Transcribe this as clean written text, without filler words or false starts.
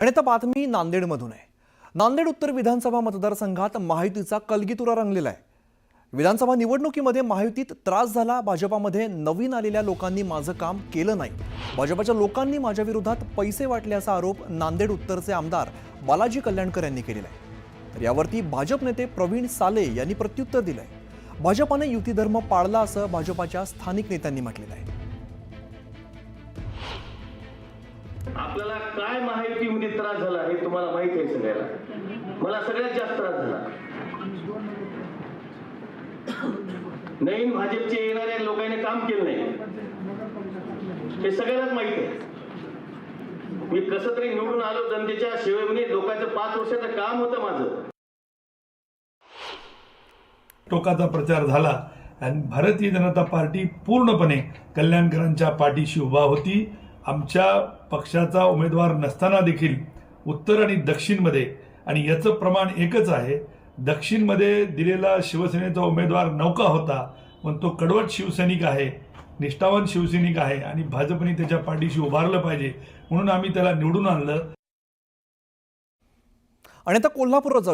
आणि आता बातमी नांदेडमधून आहे। नांदेड उत्तर विधानसभा मतदारसंघात महायुतीचा कलगीतुरा रंगलेला आहे। विधानसभा निवडणुकीमध्ये महायुतीत त्रास झाला। भाजपामध्ये नवीन आलेल्या लोकांनी माझं काम केलं नाही, भाजपाच्या लोकांनी माझ्या विरोधात पैसे वाटल्याचा आरोप नांदेड उत्तरचे आमदार बालाजी कल्याणकर यांनी केलेला आहे। तर यावरती भाजप नेते प्रवीण साले यांनी प्रत्युत्तर दिलंय। भाजपाने युती धर्म पाळला असं भाजपाच्या स्थानिक नेत्यांनी म्हटलेलं आहे। आपल्याला काय महायुतीमध्ये त्रास झाला हे तुम्हाला माहित आहे सगळ्याला। मला सगळ्यात जास्त त्रास झाला नवीन भाजपचे येणाऱ्या लोकांनी काम केलं नाही हे सगळ्यांनाच माहित आहे। मी कसं तरी निवडून आलो जनतेच्या सेवेमध्ये, लोकांचं 5 वर्षाचं काम होतं माझं। टोकाचा प्रचार झाला आणि भारतीय जनता पार्टी पूर्णपणे कल्याणकरांच्या पाठीशी उभा होती। आमच्या पक्षाचा उमेदवार नसताना देखील उत्तर आणि दक्षिणमध्ये, आणि याचं प्रमाण एकच आहे, दक्षिणमध्ये दिलेला शिवसेनेचा उमेदवार नौका होता, पण तो कडवट शिवसैनिक आहे, निष्ठावान शिवसैनिक आहे आणि भाजपने त्याच्या पाठीशी उभारलं पाहिजे म्हणून आम्ही त्याला निवडून आणलं। आणि आता कोल्हापूरला जाऊ।